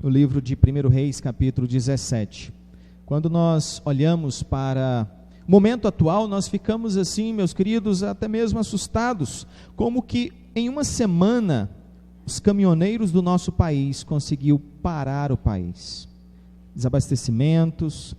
o livro de 1 Reis, capítulo 17. Quando nós olhamos para o momento atual, nós ficamos assim, meus queridos, até mesmo assustados, como que em uma semana os caminhoneiros do nosso país conseguiu parar o país. Desabastecimentos,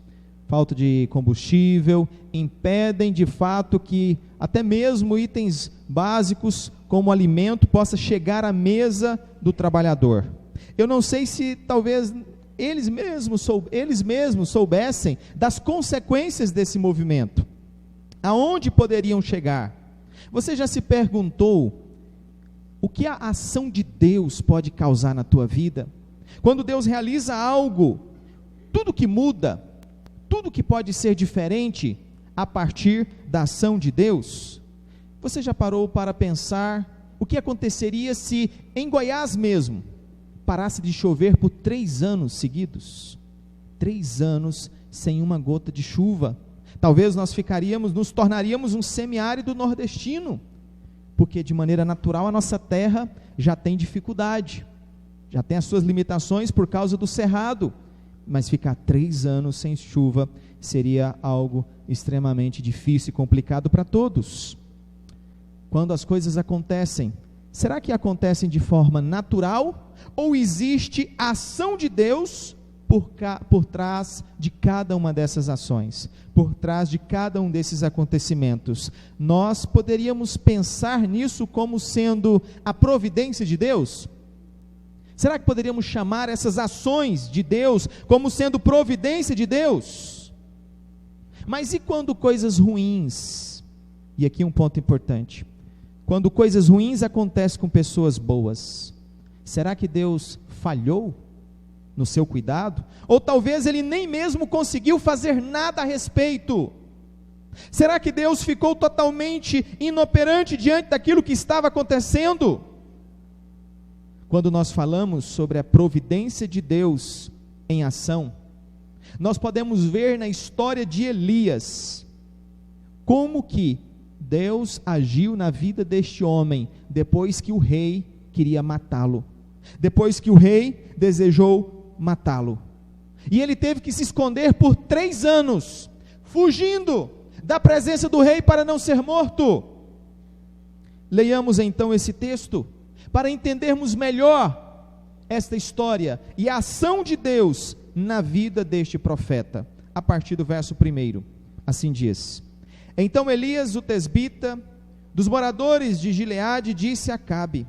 falta de combustível, impedem de fato que até mesmo itens básicos como alimento possa chegar à mesa do trabalhador. Eu não sei se talvez eles mesmos soubessem das consequências desse movimento, aonde poderiam chegar. Você já se perguntou o que a ação de Deus pode causar na tua vida? Quando Deus realiza algo, tudo que muda, tudo que pode ser diferente a partir da ação de Deus. Você já parou para pensar o que aconteceria se em Goiás mesmo parasse de chover por 3 anos seguidos? 3 anos sem uma gota de chuva. Talvez nós nos tornaríamos um semiárido nordestino, porque de maneira natural a nossa terra já tem dificuldade, já tem as suas limitações por causa do cerrado, mas ficar 3 anos sem chuva seria algo extremamente difícil e complicado para todos. Quando as coisas acontecem, será que acontecem de forma natural, ou existe a ação de Deus por trás de cada uma dessas ações, por trás de cada um desses acontecimentos? Nós poderíamos pensar nisso como sendo a providência de Deus? Será que poderíamos chamar essas ações de Deus como sendo providência de Deus? Mas e quando coisas ruins, e aqui um ponto importante, quando coisas ruins acontecem com pessoas boas, será que Deus falhou no seu cuidado? Ou talvez Ele nem mesmo conseguiu fazer nada a respeito? Será que Deus ficou totalmente inoperante diante daquilo que estava acontecendo? Quando nós falamos sobre a providência de Deus em ação, nós podemos ver na história de Elias, como que Deus agiu na vida deste homem, depois que o rei queria matá-lo, depois que o rei desejou matá-lo, e ele teve que se esconder por 3 anos, fugindo da presença do rei para não ser morto. Leiamos então esse texto, para entendermos melhor esta história, e a ação de Deus na vida deste profeta, a partir do verso 1, assim diz: Então Elias, o tesbita, dos moradores de Gileade, disse a Acabe: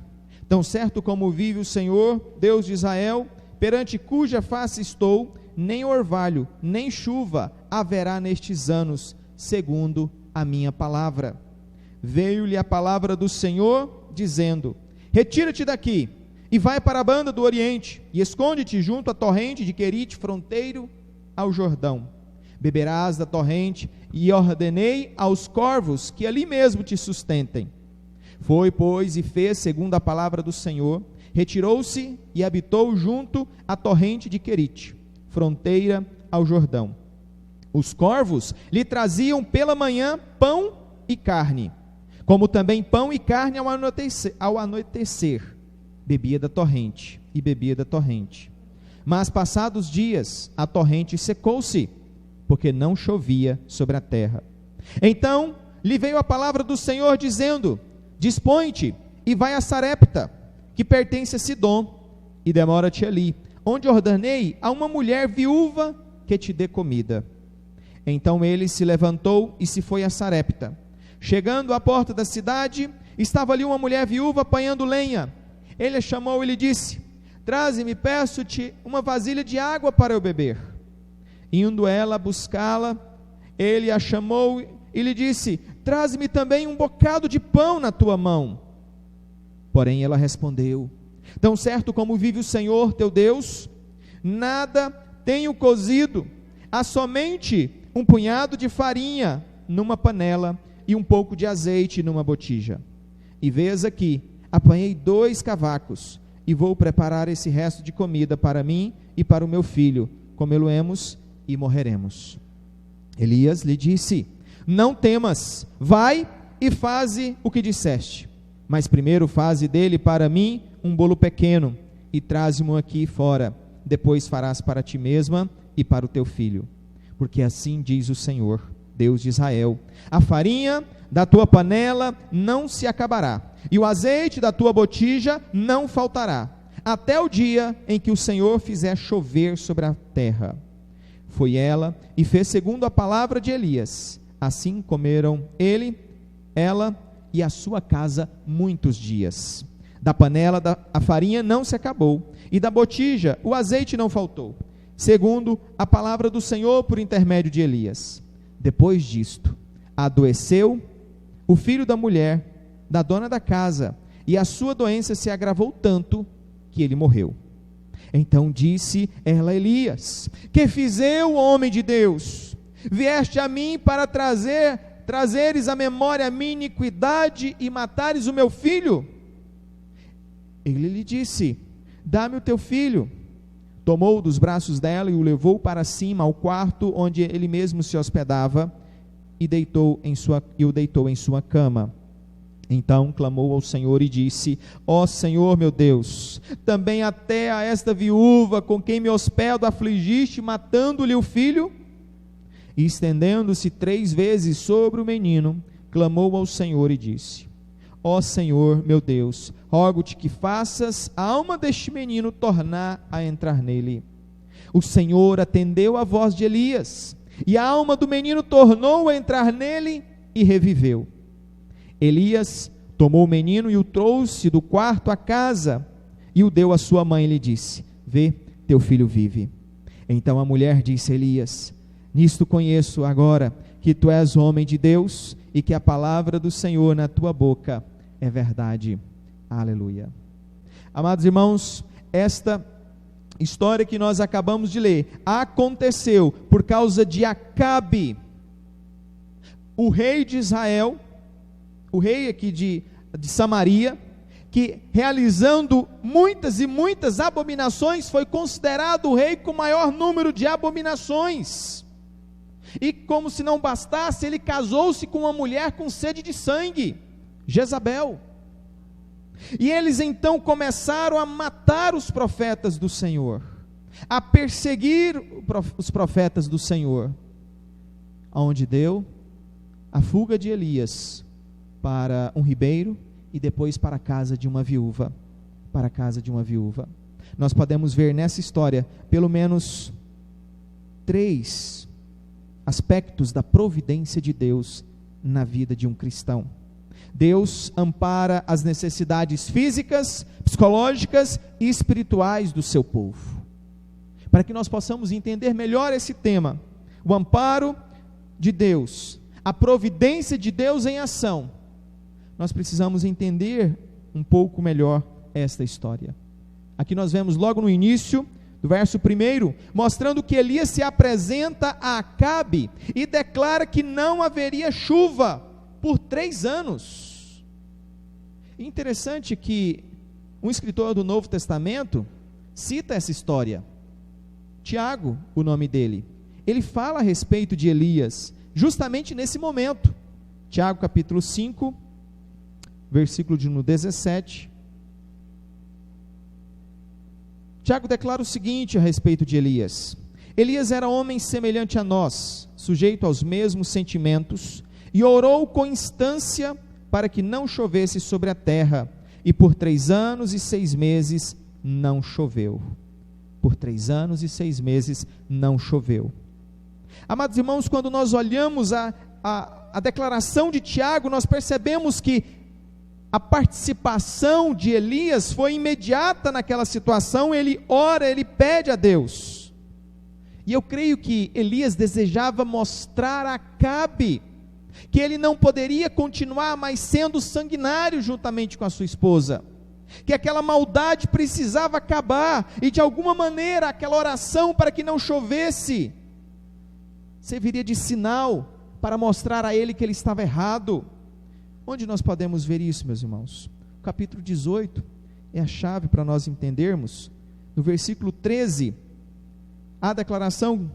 Tão certo como vive o Senhor, Deus de Israel, perante cuja face estou, nem orvalho, nem chuva haverá nestes anos, segundo a minha palavra. Veio-lhe a palavra do Senhor, dizendo: Retira-te daqui, e vai para a banda do Oriente, e esconde-te junto à torrente de Querite, fronteiro ao Jordão. Beberás da torrente, e ordenei aos corvos que ali mesmo te sustentem. Foi, pois, e fez segundo a palavra do Senhor, retirou-se e habitou junto à torrente de Querite, fronteira ao Jordão. Os corvos lhe traziam pela manhã pão e carne, como também pão e carne ao anoitecer. Bebia da torrente, e bebia da torrente. Mas passados dias, a torrente secou-se, porque não chovia sobre a terra. Então lhe veio a palavra do Senhor, dizendo: Dispõe-te e vai a Sarepta, que pertence a Sidom, e demora-te ali, onde ordenei a uma mulher viúva que te dê comida. Então ele se levantou e se foi a Sarepta. Chegando à porta da cidade, estava ali uma mulher viúva apanhando lenha. Ele a chamou e lhe disse: Traze-me, peço-te, uma vasilha de água para eu beber. Indo ela buscá-la, ele a chamou e lhe disse: Traze-me também um bocado de pão na tua mão. Porém ela respondeu: Tão certo como vive o Senhor teu Deus, nada tenho cozido, há somente um punhado de farinha numa panela e um pouco de azeite numa botija. E vês aqui, apanhei 2 cavacos, e vou preparar esse resto de comida para mim e para o meu filho, comê-lo-emos e morreremos. Elias lhe disse: Não temas, vai e faze o que disseste, mas primeiro faze dele para mim um bolo pequeno, e traze-mo aqui fora, depois farás para ti mesma e para o teu filho. Porque assim diz o Senhor, Deus de Israel: a farinha da tua panela não se acabará, e o azeite da tua botija não faltará, até o dia em que o Senhor fizer chover sobre a terra. Foi ela e fez segundo a palavra de Elias. Assim comeram ela e a sua casa muitos dias. Da panela a farinha não se acabou, e da botija o azeite não faltou, segundo a palavra do Senhor por intermédio de Elias. Depois disto, adoeceu o filho da mulher, da dona da casa, e a sua doença se agravou tanto que ele morreu. Então disse ela a Elias: que fiz eu, homem de Deus? Vieste a mim para trazeres à memória a minha iniquidade e matares o meu filho? Ele lhe disse: dá-me o teu filho. Tomou-o dos braços dela e o levou para cima ao quarto onde ele mesmo se hospedava, e o deitou em sua cama. Então clamou ao Senhor e disse: ó Senhor meu Deus, também até a esta viúva com quem me hospedo afligiste, matando-lhe o filho? E estendendo-se 3 vezes sobre o menino, clamou ao Senhor e disse: ó Senhor meu Deus, rogo-te que faças a alma deste menino tornar a entrar nele. O Senhor atendeu à voz de Elias, e a alma do menino tornou a entrar nele e reviveu. Elias tomou o menino e o trouxe do quarto à casa, e o deu à sua mãe e lhe disse: vê, teu filho vive. Então a mulher disse a Elias: nisto conheço agora que tu és homem de Deus, e que a palavra do Senhor na tua boca é verdade. Aleluia. Amados irmãos, esta história que nós acabamos de ler aconteceu por causa de Acabe, o rei de Israel, o rei aqui de Samaria, que realizando muitas e muitas abominações, foi considerado o rei com o maior número de abominações. E como se não bastasse, ele casou-se com uma mulher com sede de sangue, Jezabel. E eles então começaram a matar os profetas do Senhor, a perseguir os profetas do Senhor, onde deu a fuga de Elias para um ribeiro e depois para a casa de uma viúva, Nós podemos ver nessa história pelo menos 3 aspectos da providência de Deus na vida de um cristão. Deus ampara as necessidades físicas, psicológicas e espirituais do seu povo. Para que nós possamos entender melhor esse tema, o amparo de Deus, a providência de Deus em ação, nós precisamos entender um pouco melhor esta história. Aqui nós vemos logo no início do verso 1, mostrando que Elias se apresenta a Acabe e declara que não haveria chuva por 3 anos. Interessante que um escritor do Novo Testamento cita essa história. Tiago, o nome dele, ele fala a respeito de Elias, justamente nesse momento. Tiago capítulo 5, versículo de 17. Tiago declara o seguinte a respeito de Elias: Elias era homem semelhante a nós, sujeito aos mesmos sentimentos, e orou com instância para que não chovesse sobre a terra, e por 3 anos e 6 meses não choveu. Por 3 anos e 6 meses não choveu. Amados irmãos, quando nós olhamos a declaração de Tiago, nós percebemos que a participação de Elias foi imediata naquela situação. Ele ora, ele pede a Deus, e eu creio que Elias desejava mostrar a Acabe que ele não poderia continuar mais sendo sanguinário juntamente com a sua esposa, que aquela maldade precisava acabar, e de alguma maneira aquela oração para que não chovesse serviria de sinal para mostrar a ele que ele estava errado. Onde nós podemos ver isso, meus irmãos? O capítulo 18 é a chave para nós entendermos. No versículo 13, a declaração: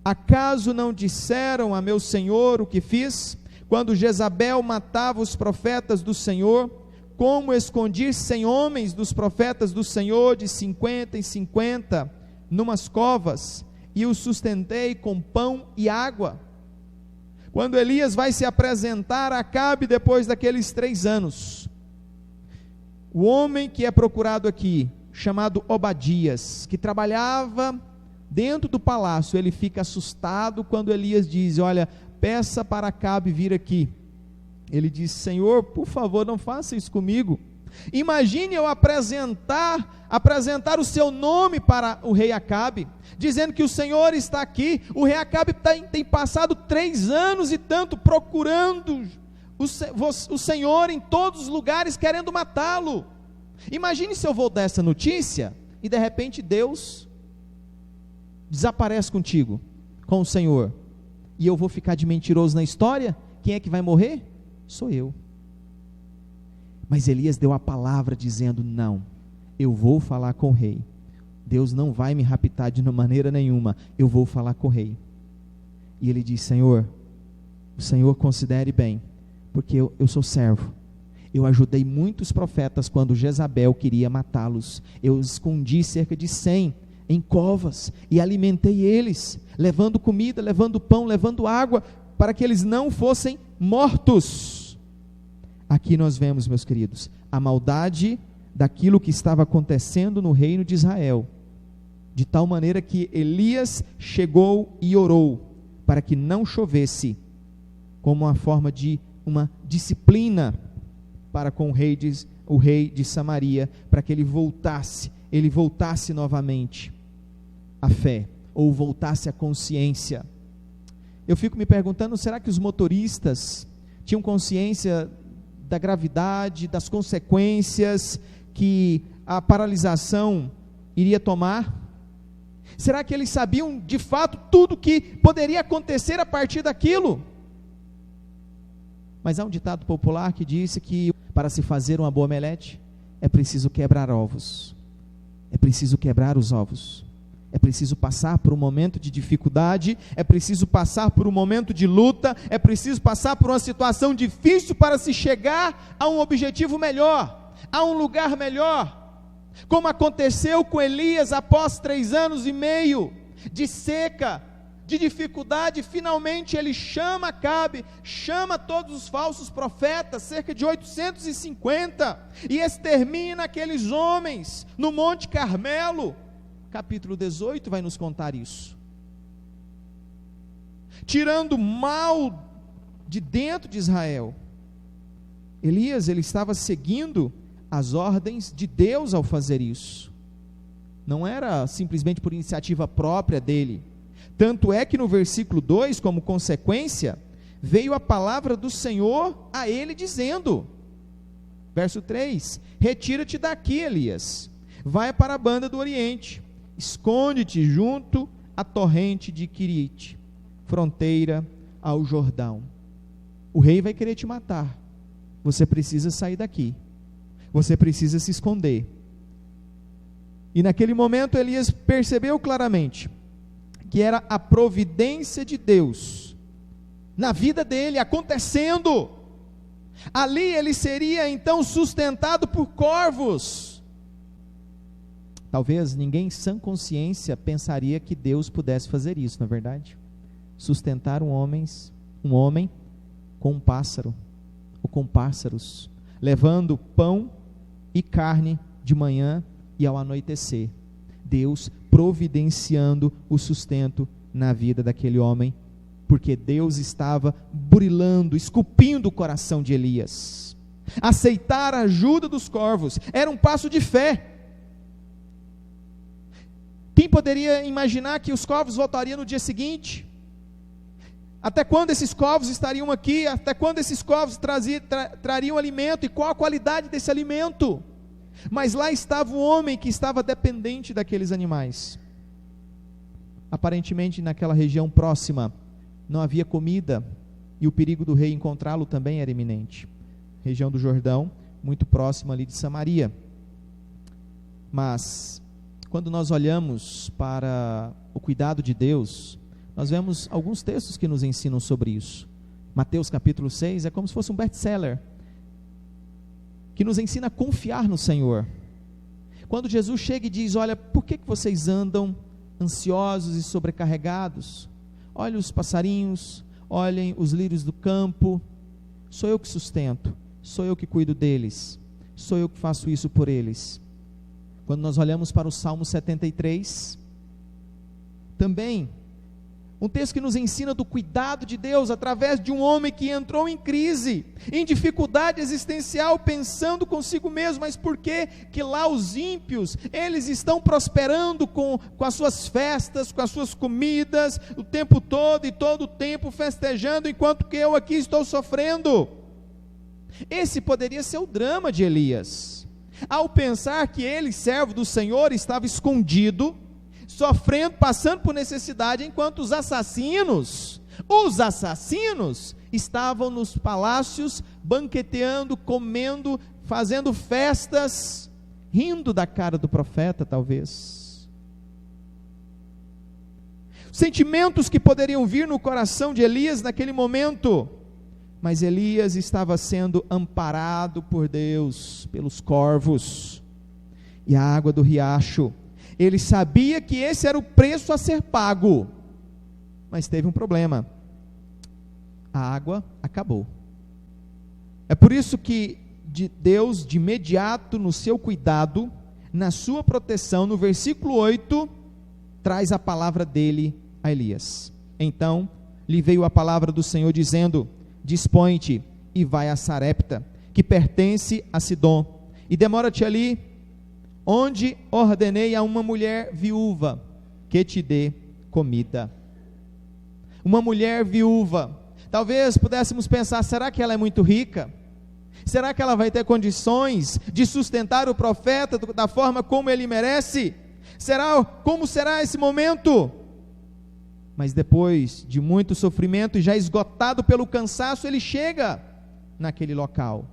acaso não disseram a meu senhor o que fiz, quando Jezabel matava os profetas do Senhor, como escondi 100 homens dos profetas do Senhor, de 50 em 50, numas covas e o sustentei com pão e água. Quando Elias vai se apresentar a Acabe depois daqueles 3 anos, o homem que é procurado aqui, chamado Obadias, que trabalhava dentro do palácio, ele fica assustado quando Elias diz: olha, peça para Acabe vir aqui. Ele diz: Senhor, por favor, não faça isso comigo. Imagine eu apresentar o seu nome para o rei Acabe, dizendo que o Senhor está aqui. O rei Acabe tem passado 3 anos e tanto procurando o Senhor em todos os lugares, querendo matá-lo. Imagine se eu vou dar essa notícia e de repente Deus desaparece contigo, com o Senhor, e eu vou ficar de mentiroso na história. Quem é que vai morrer? Sou eu. Mas Elias deu a palavra dizendo: não, eu vou falar com o rei. Deus não vai me raptar de maneira nenhuma, eu vou falar com o rei. E ele diz: Senhor, o Senhor considere bem, porque eu sou servo. Eu ajudei muitos profetas quando Jezabel queria matá-los. Eu escondi cerca de 100 em covas e alimentei eles, levando comida, levando pão, levando água, para que eles não fossem mortos. Aqui nós vemos, meus queridos, a maldade daquilo que estava acontecendo no reino de Israel, de tal maneira que Elias chegou e orou para que não chovesse, como uma forma de uma disciplina para com o rei de Samaria, para que ele voltasse novamente à fé, ou voltasse à consciência. Eu fico me perguntando, será que os motoristas tinham consciência da gravidade, das consequências que a paralisação iria tomar? Será que eles sabiam de fato tudo que poderia acontecer a partir daquilo? Mas há um ditado popular que diz que para se fazer uma boa omelete, é preciso quebrar ovos, é preciso quebrar os ovos, é preciso passar por um momento de dificuldade, é preciso passar por um momento de luta, é preciso passar por uma situação difícil para se chegar a um objetivo melhor, a um lugar melhor, como aconteceu com Elias após 3 anos e meio de seca, de dificuldade. Finalmente ele chama Acabe, chama todos os falsos profetas, cerca de 850, e extermina aqueles homens no Monte Carmelo. Capítulo 18 vai nos contar isso. Tirando o mal de dentro de Israel. Elias, ele estava seguindo as ordens de Deus ao fazer isso. Não era simplesmente por iniciativa própria dele. Tanto é que no versículo 2, como consequência, veio a palavra do Senhor a ele dizendo, verso 3, retira-te daqui, Elias, vai para a banda do Oriente, esconde-te junto à torrente de Querite, fronteira ao Jordão. O rei vai querer te matar, você precisa sair daqui, você precisa se esconder. E naquele momento Elias percebeu claramente que era a providência de Deus na vida dele acontecendo. Ali ele seria então sustentado por corvos. Talvez ninguém em sã consciência pensaria que Deus pudesse fazer isso, não é verdade? Sustentar um homem com um pássaro, ou com pássaros, levando pão e carne de manhã e ao anoitecer. Deus providenciando o sustento na vida daquele homem, porque Deus estava burilando, esculpindo o coração de Elias. Aceitar a ajuda dos corvos era um passo de fé. Quem poderia imaginar que os corvos voltariam no dia seguinte? Até quando esses corvos estariam aqui? Até quando esses corvos trariam alimento? E qual a qualidade desse alimento? Mas lá estava um homem que estava dependente daqueles animais. Aparentemente naquela região próxima não havia comida, e o perigo do rei encontrá-lo também era iminente. Região do Jordão, muito próxima ali de Samaria. Mas quando nós olhamos para o cuidado de Deus, nós vemos alguns textos que nos ensinam sobre isso. Mateus capítulo 6 é como se fosse um best-seller, que nos ensina a confiar no Senhor. Quando Jesus chega e diz, olha, por que vocês andam ansiosos e sobrecarregados. Olhem os passarinhos, olhem os lírios do campo. Sou eu que sustento, sou eu que cuido deles, sou eu que faço isso por eles. Quando nós olhamos para o Salmo 73, também um texto que nos ensina do cuidado de Deus através de um homem que entrou em crise, em dificuldade existencial, pensando consigo mesmo, mas por que lá os ímpios, eles estão prosperando com as suas festas, com as suas comidas, o tempo todo e todo o tempo festejando, enquanto que eu aqui estou sofrendo? Esse poderia ser o drama de Elias, ao pensar que ele, servo do Senhor, estava escondido, sofrendo, passando por necessidade, enquanto os assassinos estavam nos palácios, banqueteando, comendo, fazendo festas, rindo da cara do profeta, talvez. Sentimentos que poderiam vir no coração de Elias naquele momento, mas Elias estava sendo amparado por Deus, pelos corvos, e a água do riacho. Ele sabia que esse era o preço a ser pago, mas teve um problema: a água acabou. É por isso que Deus, de imediato, no seu cuidado, na sua proteção, no versículo 8, traz a palavra dele a Elias. Então lhe veio a palavra do Senhor dizendo: dispõe-te e vai a Sarepta, que pertence a Sidom, e demora-te ali, onde ordenei a uma mulher viúva que te dê comida. Uma mulher viúva. Talvez pudéssemos pensar: será que ela é muito rica? Será que ela vai ter condições de sustentar o profeta da forma como ele merece? Como será esse momento? Mas depois de muito sofrimento e já esgotado pelo cansaço, ele chega naquele local,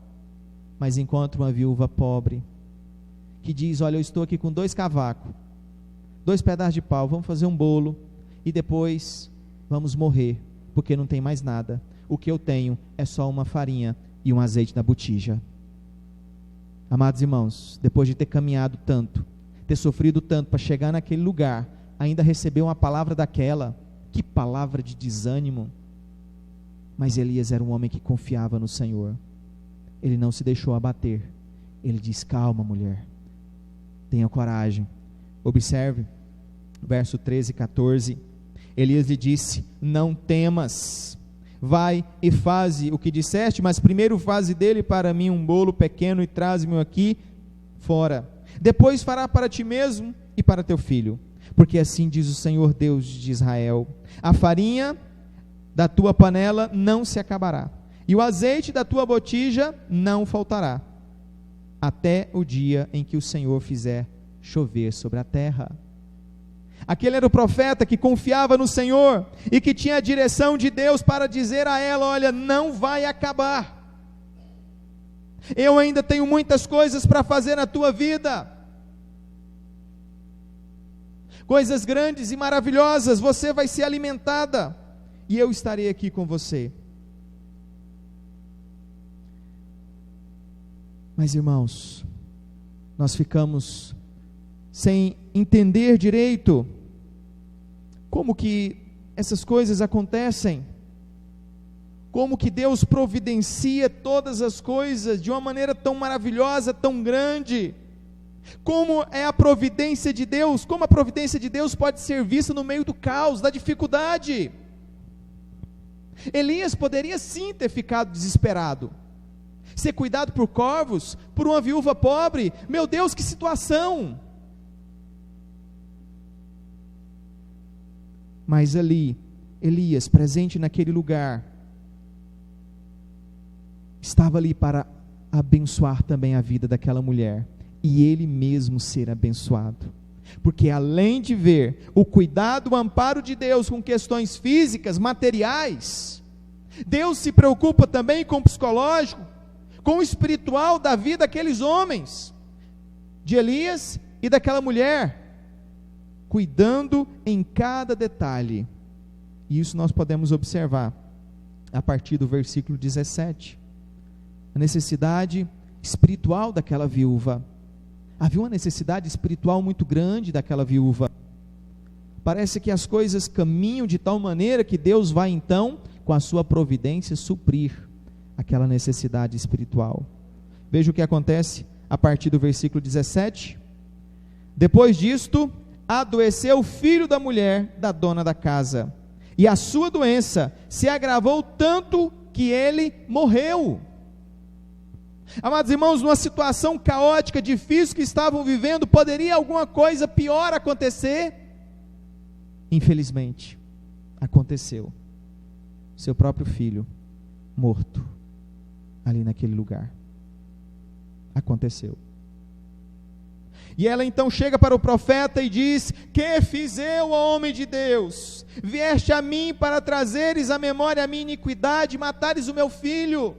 mas encontra uma viúva pobre, que diz: olha, eu estou aqui com 2 cavacos, 2 pedaços de pau, vamos fazer um bolo, e depois vamos morrer, porque não tem mais nada, o que eu tenho é só uma farinha e um azeite na botija. Amados irmãos, depois de ter caminhado tanto, ter sofrido tanto para chegar naquele lugar, ainda recebeu uma palavra daquela, que palavra de desânimo. Mas Elias era um homem que confiava no Senhor, ele não se deixou abater, ele diz: calma, mulher, tenha coragem. Observe, verso 13 e 14, Elias lhe disse: não temas, vai e faze o que disseste, mas primeiro faze dele para mim um bolo pequeno e traze-me aqui fora, depois fará para ti mesmo e para teu filho, porque assim diz o Senhor Deus de Israel: a farinha da tua panela não se acabará, e o azeite da tua botija não faltará, até o dia em que o Senhor fizer chover sobre a terra. Aquele era o profeta que confiava no Senhor, e que tinha a direção de Deus para dizer a ela: olha, não vai acabar, eu ainda tenho muitas coisas para fazer na tua vida, coisas grandes e maravilhosas, você vai ser alimentada, e eu estarei aqui com você. Mas irmãos, nós ficamos sem entender direito como que essas coisas acontecem, como que Deus providencia todas as coisas de uma maneira tão maravilhosa, tão grande, como é a providência de Deus, como a providência de Deus pode ser vista no meio do caos, da dificuldade. Elias poderia sim ter ficado desesperado, ser cuidado por corvos, por uma viúva pobre. Meu Deus, que situação! Mas ali, Elias, presente naquele lugar, estava ali para abençoar também a vida daquela mulher, e ele mesmo ser abençoado, porque além de ver o cuidado, o amparo de Deus com questões físicas, materiais, Deus se preocupa também com o psicológico, com o espiritual da vida daqueles homens, de Elias e daquela mulher, cuidando em cada detalhe. E isso nós podemos observar a partir do versículo 17, a necessidade espiritual daquela viúva. Havia uma necessidade espiritual muito grande daquela viúva. Parece que as coisas caminham de tal maneira que Deus vai então, com a sua providência, suprir aquela necessidade espiritual. Veja o que acontece a partir do versículo 17. Depois disto, adoeceu o filho da mulher da dona da casa, e a sua doença se agravou tanto que ele morreu. Amados irmãos, numa situação caótica, difícil que estavam vivendo, poderia alguma coisa pior acontecer? Infelizmente, aconteceu. Seu próprio filho, morto, ali naquele lugar. Aconteceu. E ela então chega para o profeta e diz: que fiz eu, homem de Deus? Vieste a mim para trazeres à memória a minha iniquidade, matares o meu filho.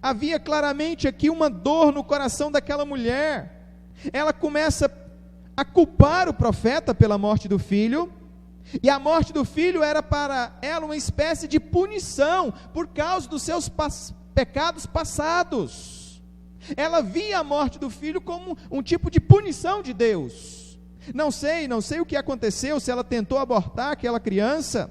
Havia claramente aqui uma dor no coração daquela mulher. Ela começa a culpar o profeta pela morte do filho, e a morte do filho era para ela uma espécie de punição, por causa dos seus pecados passados. Ela via a morte do filho como um tipo de punição de Deus. Não sei o que aconteceu, se ela tentou abortar aquela criança,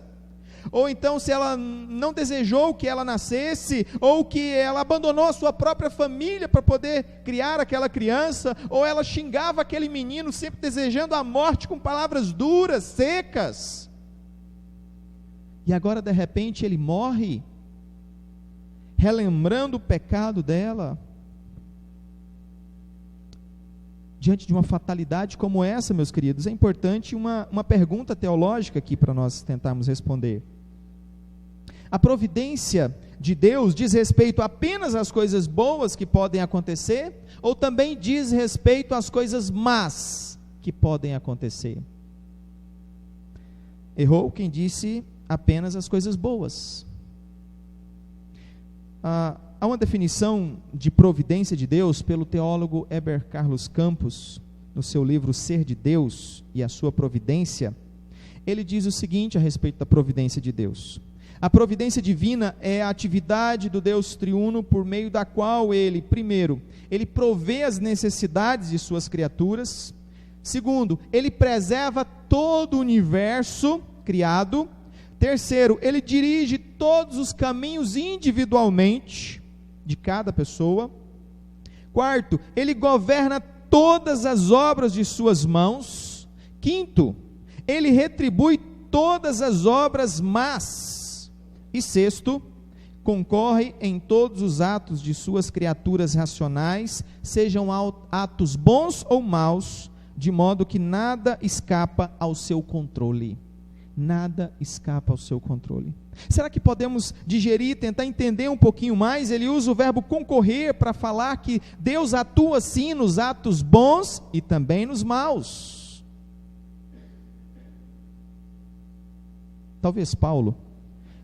ou então se ela não desejou que ela nascesse, ou que ela abandonou a sua própria família para poder criar aquela criança, ou ela xingava aquele menino, sempre desejando a morte com palavras duras, secas. E agora de repente ele morre, relembrando o pecado dela. Diante de uma fatalidade como essa, meus queridos, é importante uma pergunta teológica aqui para nós tentarmos responder. A providência de Deus diz respeito apenas às coisas boas que podem acontecer, ou também diz respeito às coisas más que podem acontecer? Errou quem disse apenas as coisas boas. Há uma definição de providência de Deus pelo teólogo Heber Carlos Campos, no seu livro Ser de Deus e a Sua Providência. Ele diz o seguinte a respeito da providência de Deus: a providência divina é a atividade do Deus triuno por meio da qual ele, primeiro, ele provê as necessidades de suas criaturas; segundo, ele preserva todo o universo criado; terceiro, ele dirige todos os caminhos individualmente de cada pessoa; quarto, ele governa todas as obras de suas mãos; quinto, ele retribui todas as obras más; e sexto, concorre em todos os atos de suas criaturas racionais, sejam atos bons ou maus, de modo que nada escapa ao seu controle. Nada escapa ao seu controle. Será que podemos digerir, tentar entender um pouquinho mais? Ele usa o verbo concorrer para falar que Deus atua sim nos atos bons e também nos maus. Talvez Paulo,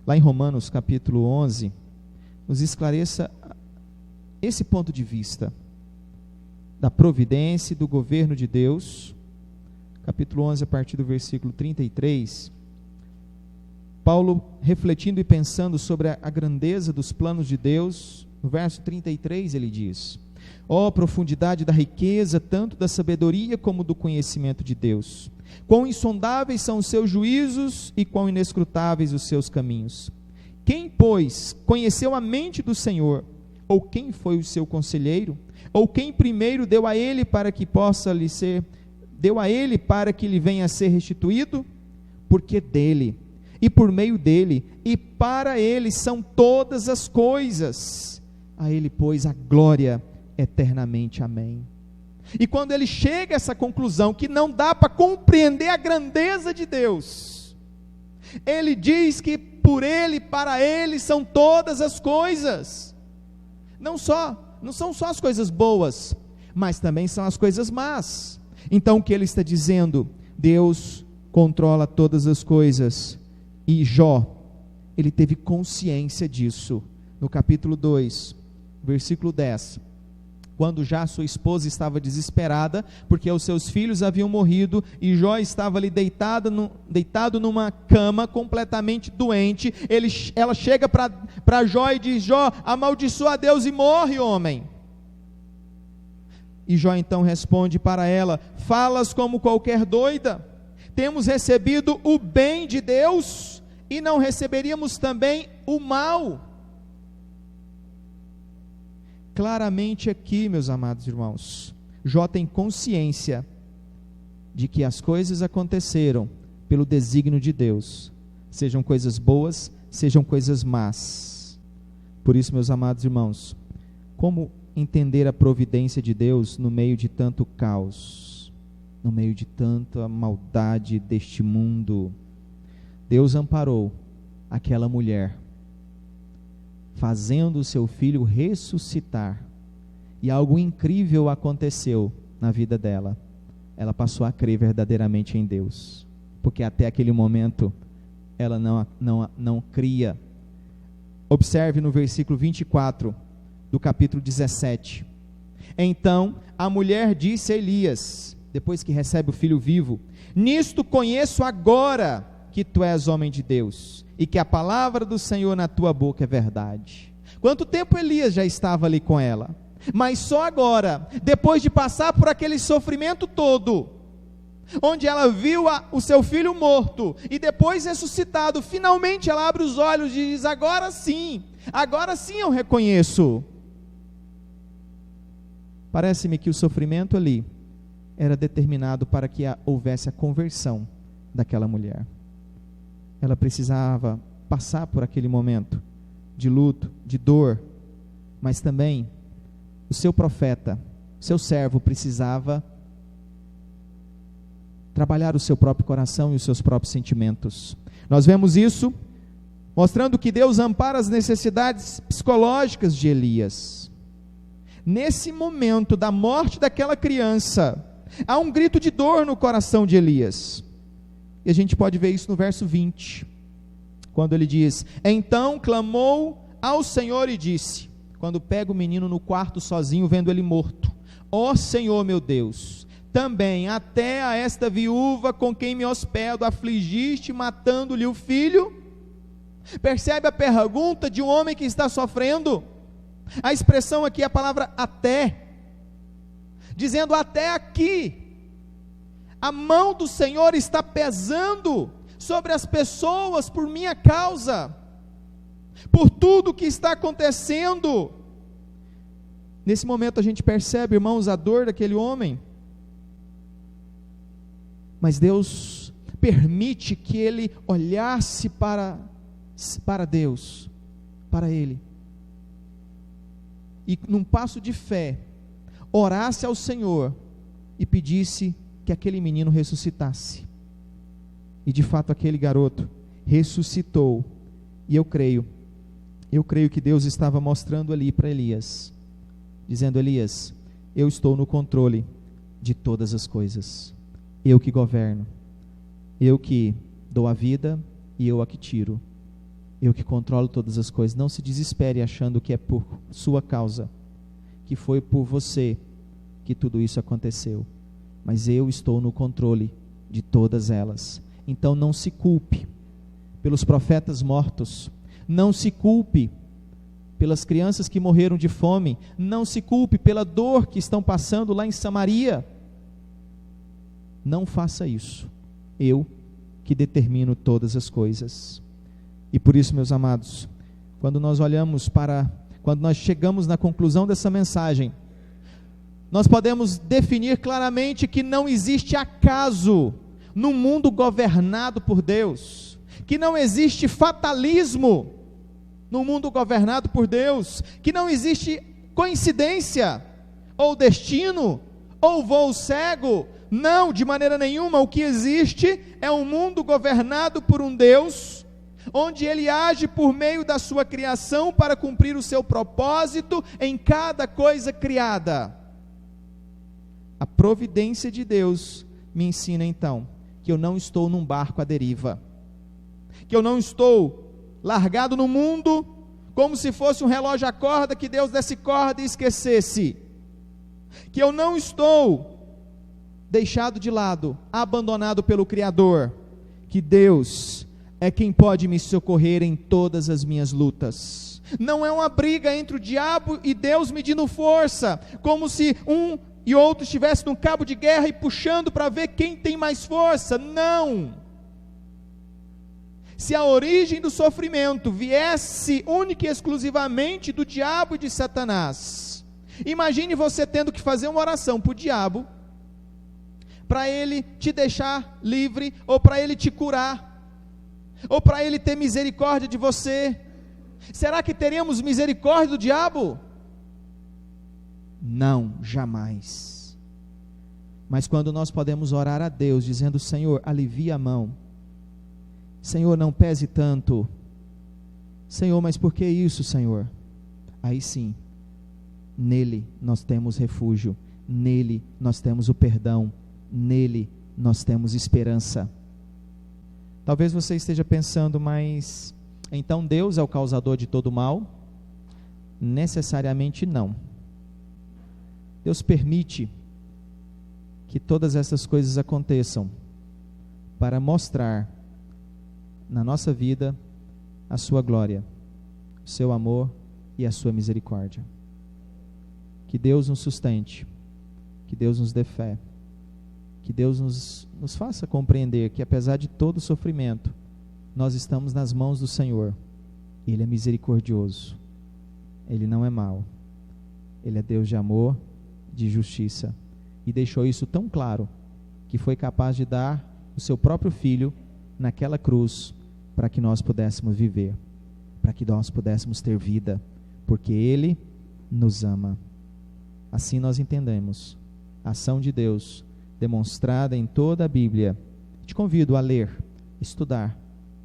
lá em Romanos capítulo 11, nos esclareça esse ponto de vista da providência e do governo de Deus. Capítulo 11, a partir do versículo 33, Paulo, refletindo e pensando sobre a grandeza dos planos de Deus, no verso 33 ele diz: ó profundidade da riqueza, tanto da sabedoria como do conhecimento de Deus! Quão insondáveis são os seus juízos e quão inescrutáveis os seus caminhos! Quem, pois, conheceu a mente do Senhor? Ou quem foi o seu conselheiro? Ou quem primeiro deu a ele para que lhe venha a ser restituído? Porque dele, e por meio dele, e para ele são todas as coisas. A ele, pois, a glória eternamente. Amém. E quando ele chega a essa conclusão, que não dá para compreender a grandeza de Deus, ele diz que por ele, para ele são todas as coisas. Não são só as coisas boas, mas também são as coisas más. Então o que ele está dizendo? Deus controla todas as coisas. E Jó, ele teve consciência disso, no capítulo 2, versículo 10, quando já sua esposa estava desesperada, porque os seus filhos haviam morrido, e Jó estava ali deitado numa cama, completamente doente. Ela chega para Jó e diz: Jó, amaldiçoa a Deus e morre, homem. E Jó então responde para ela: falas como qualquer doida. Temos recebido o bem de Deus e não receberíamos também o mal? Claramente aqui, meus amados irmãos, Jó tem consciência de que as coisas aconteceram pelo desígnio de Deus, sejam coisas boas, sejam coisas más. Por isso, meus amados irmãos, como entender a providência de Deus no meio de tanto caos, no meio de tanta maldade deste mundo? Deus amparou aquela mulher, fazendo o seu filho ressuscitar, e algo incrível aconteceu na vida dela. Ela passou a crer verdadeiramente em Deus, porque até aquele momento ela não cria. Observe no versículo 24 do capítulo 17. Então a mulher disse a Elias, depois que recebe o filho vivo: nisto conheço agora que tu és homem de Deus, e que a palavra do Senhor na tua boca é verdade. Quanto tempo Elias já estava ali com ela? Mas só agora, depois de passar por aquele sofrimento todo, onde ela viu o seu filho morto, e depois ressuscitado, finalmente ela abre os olhos e diz: agora sim eu reconheço. Parece-me que o sofrimento ali era determinado para que houvesse a conversão daquela mulher. Ela precisava passar por aquele momento de luto, de dor, mas também o seu profeta, seu servo, precisava trabalhar o seu próprio coração e os seus próprios sentimentos. Nós vemos isso mostrando que Deus ampara as necessidades psicológicas de Elias. Nesse momento da morte daquela criança, há um grito de dor no coração de Elias, e a gente pode ver isso no verso 20, quando ele diz: então clamou ao Senhor e disse, quando pega o menino no quarto sozinho, vendo ele morto: ó Senhor meu Deus, também até a esta viúva com quem me hospedo afligiste, matando-lhe o filho? Percebe a pergunta de um homem que está sofrendo? A expressão aqui é a palavra até, dizendo: até aqui, a mão do Senhor está pesando sobre as pessoas por minha causa, por tudo que está acontecendo. Nesse momento a gente percebe, irmãos, a dor daquele homem, mas Deus permite que ele olhasse para Deus, para ele, e num passo de fé, orasse ao Senhor e pedisse que aquele menino ressuscitasse. E de fato aquele garoto ressuscitou. E eu creio que Deus estava mostrando ali para Elias, dizendo: Elias, eu estou no controle de todas as coisas, eu que governo, eu que dou a vida e eu a que tiro, eu que controlo todas as coisas. Não se desespere achando que é por sua causa, que foi por você que tudo isso aconteceu, mas eu estou no controle de todas elas. Então não se culpe pelos profetas mortos, não se culpe pelas crianças que morreram de fome, não se culpe pela dor que estão passando lá em Samaria. Não faça isso. Eu que determino todas as coisas. E por isso, meus amados, quando nós chegamos na conclusão dessa mensagem, nós podemos definir claramente que não existe acaso no mundo governado por Deus, que não existe fatalismo no mundo governado por Deus, que não existe coincidência, ou destino, ou voo cego. Não, de maneira nenhuma. O que existe é um mundo governado por um Deus, onde Ele age por meio da sua criação para cumprir o seu propósito em cada coisa criada. A providência de Deus me ensina então que eu não estou num barco à deriva, que eu não estou largado no mundo como se fosse um relógio à corda, que Deus desse corda e esquecesse, que eu não estou deixado de lado, abandonado pelo Criador, que Deus é quem pode me socorrer em todas as minhas lutas. Não é uma briga entre o diabo e Deus medindo força, como se um e outro estivesse num cabo de guerra e puxando para ver quem tem mais força. Não! Se a origem do sofrimento viesse única e exclusivamente do diabo e de Satanás, imagine você tendo que fazer uma oração para o diabo, para ele te deixar livre, ou para ele te curar, ou para ele ter misericórdia de você. Será que teremos misericórdia do diabo? Não, jamais. Mas quando nós podemos orar a Deus, dizendo: Senhor, alivia a mão, Senhor, não pese tanto, Senhor, mas por que isso, Senhor? Aí sim, nele nós temos refúgio, nele nós temos o perdão, nele nós temos esperança. Talvez você esteja pensando, mas então Deus é o causador de todo mal? Necessariamente não. Deus permite que todas essas coisas aconteçam para mostrar na nossa vida a sua glória, o seu amor e a sua misericórdia. Que Deus nos sustente, que Deus nos dê fé, que Deus nos faça compreender que apesar de todo o sofrimento, nós estamos nas mãos do Senhor. Ele é misericordioso, Ele não é mau, Ele é Deus de amor, de justiça, e deixou isso tão claro, que foi capaz de dar o seu próprio Filho naquela cruz, para que nós pudéssemos viver, para que nós pudéssemos ter vida, porque Ele nos ama. Assim nós entendemos a ação de Deus, demonstrada em toda a Bíblia. Te convido a ler, estudar,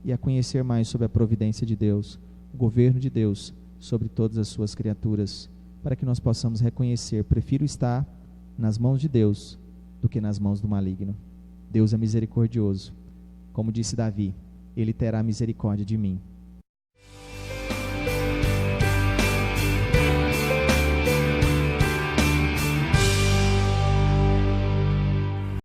e a conhecer mais sobre a providência de Deus, o governo de Deus, sobre todas as suas criaturas, para que nós possamos reconhecer: prefiro estar nas mãos de Deus, do que nas mãos do maligno. Deus é misericordioso, como disse Davi: Ele terá misericórdia de mim,